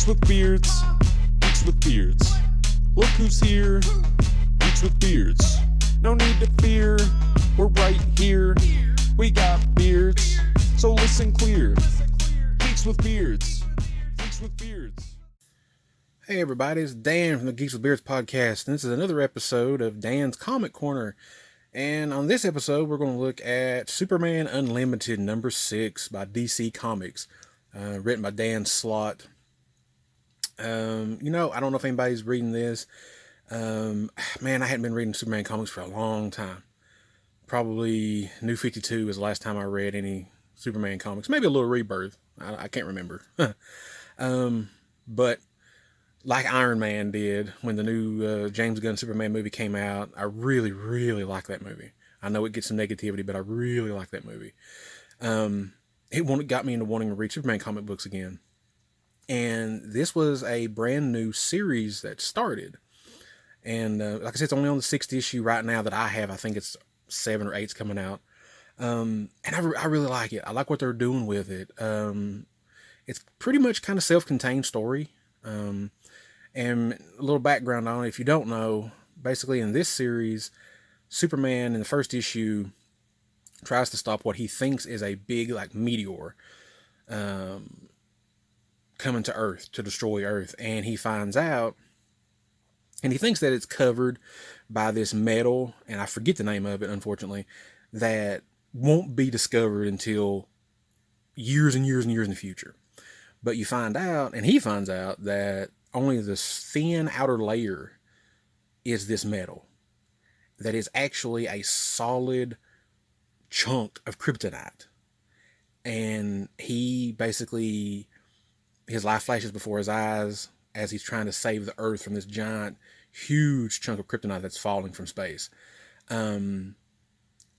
Geeks with beards, geeks with beards. Look who's here, geeks with beards. No need to fear, we're right here. We got beards, so listen clear. Geeks with beards, geeks with beards. Hey everybody, it's Dan from the Geeks with Beards podcast, and this is another episode of Dan's Comic Corner. And on this episode, we're going to look at Superman Unlimited number 6 by DC Comics, written by Dan Slott. I don't know if anybody's reading this. Man, I hadn't been reading Superman comics for a long time. Probably New 52 was the last time I read any Superman comics. Maybe a little Rebirth. I can't remember. But like Iron Man did when the new James Gunn Superman movie came out, I really, really like that movie. I know it gets some negativity, but I really like that movie. It got me into wanting to read Superman comic books again. And this was a brand new series that started. And like I said, it's only on the 6th issue right now that I have. I think it's 7 or 8's coming out. And I really like it. I like what they're doing with it. It's pretty much kind of self-contained story. And a little background on it, if you don't know, basically in this series, Superman in the first issue tries to stop what he thinks is a big meteor coming to Earth to destroy Earth, and he finds out, and he thinks that it's covered by this metal, and I forget the name of it, unfortunately, that won't be discovered until years and years and years in the future. But you find out, and he finds out, that only this thin outer layer is this metal that is actually a solid chunk of kryptonite. And he basically, his life flashes before his eyes as he's trying to save the Earth from this giant, huge chunk of kryptonite that's falling from space.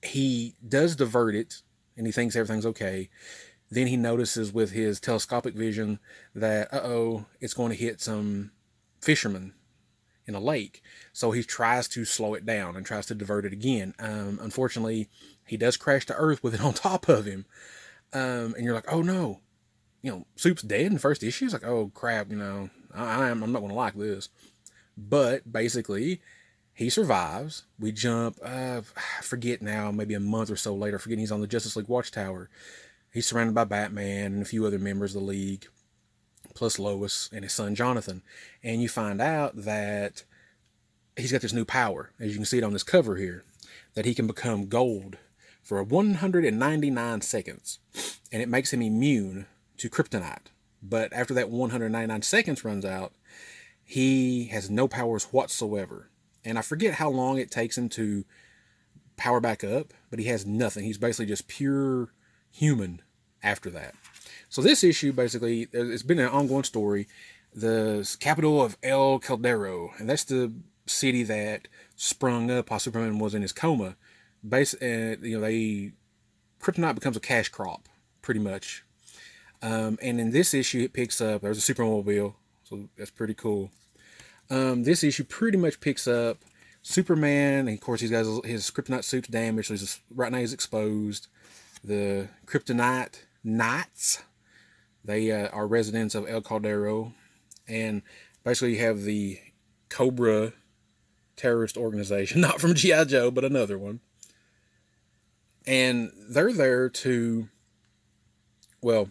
He does divert it, and he thinks everything's okay. Then he notices with his telescopic vision that, it's going to hit some fishermen in a lake. So he tries to slow it down and tries to divert it again. Unfortunately, he does crash to Earth with it on top of him. And you're like, oh no, Soup's dead in the first issue. It's like, oh crap, I'm not going to like this. But basically, he survives. We jump, I forget now, maybe a month or so later, forgetting he's on the Justice League Watchtower. He's surrounded by Batman and a few other members of the League, plus Lois and his son Jonathan. And you find out that he's got this new power, as you can see it on this cover here, that he can become gold for 199 seconds. And it makes him immune to kryptonite. But after that 199 seconds runs out, he has no powers whatsoever. And I forget how long it takes him to power back up, but he has nothing. He's basically just pure human after that. So this issue, basically, it's been an ongoing story. The capital of El Caldero, and that's the city that sprung up while Superman was in his coma. Kryptonite becomes a cash crop, pretty much. And in this issue, it picks up, there's a Supermobile, so that's pretty cool. This issue pretty much picks up Superman, and of course he's got his kryptonite suit's damaged, so right now he's exposed. The Kryptonite Knights, they are residents of El Caldero, and basically you have the Cobra terrorist organization, not from G.I. Joe, but another one. And they're there to, I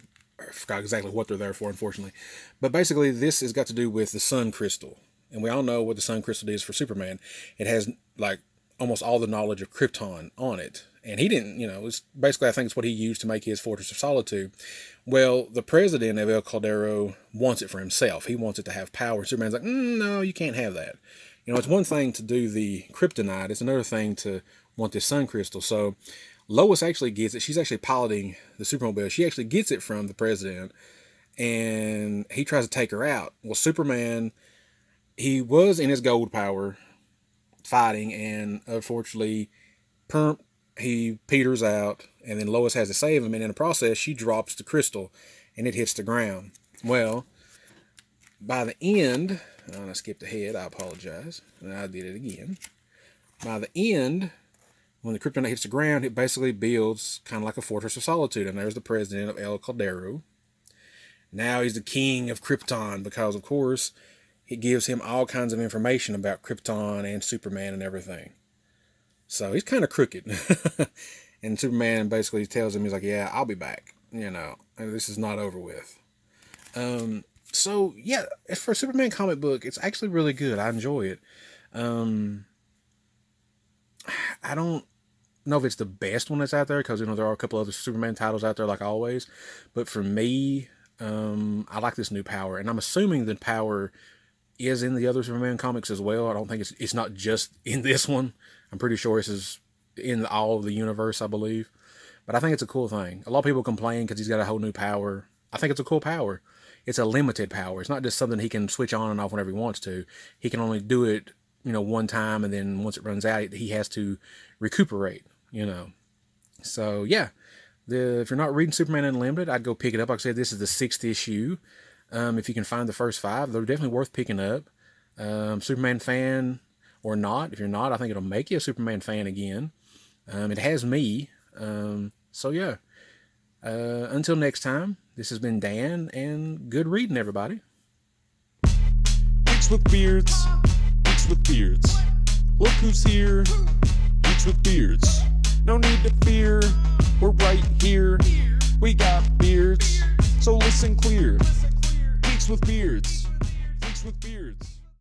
forgot exactly what they're there for, unfortunately. But basically this has got to do with the Sun Crystal. And we all know what the Sun Crystal is for Superman. It has, almost all the knowledge of Krypton on it. And he didn't, it's basically, I think it's what he used to make his Fortress of Solitude. Well, the president of El Caldero wants it for himself. He wants it to have power. Superman's like, no, you can't have that. It's one thing to do the kryptonite. It's another thing to want this Sun Crystal. So Lois actually gets it. She's actually piloting the Supermobile. She actually gets it from the president. And he tries to take her out. Well, Superman, he was in his gold power fighting. And unfortunately, he peters out, and then Lois has to save him, and in the process, she drops the crystal, and it hits the ground. Well, by the end, I skipped ahead, I apologize, and I did it again. By the end, when the kryptonite hits the ground, it basically builds kind of like a Fortress of Solitude, and there's the president of El Caldero, Now he's the king of Krypton because, of course, it gives him all kinds of information about Krypton and Superman and everything. So he's kind of crooked. And Superman basically tells him, he's like, yeah, I'll be back. This is not over with. So, yeah, as for a Superman comic book, it's actually really good. I enjoy it. I don't know if it's the best one that's out there because, there are a couple other Superman titles out there like always. But for me, I like this new power. And I'm assuming the power is in the other Superman comics as well. I don't think it's not just in this one. I'm pretty sure this is in all of the universe, I believe. But I think it's a cool thing. A lot of people complain because he's got a whole new power. I think it's a cool power. It's a limited power. It's not just something he can switch on and off whenever he wants to. He can only do it, one time, and then once it runs out, he has to recuperate, So, yeah. If you're not reading Superman Unlimited, I'd go pick it up. Like I said, this is the 6th issue. If you can find the first 5, they're definitely worth picking up. Superman fan or not, if you're not, I think it'll make you a Superman fan again. It has me. So yeah. Until next time, this has been Dan, and good reading, everybody. Geeks with beards. Geeks with beards. Look who's here. Geeks with beards. No need to fear.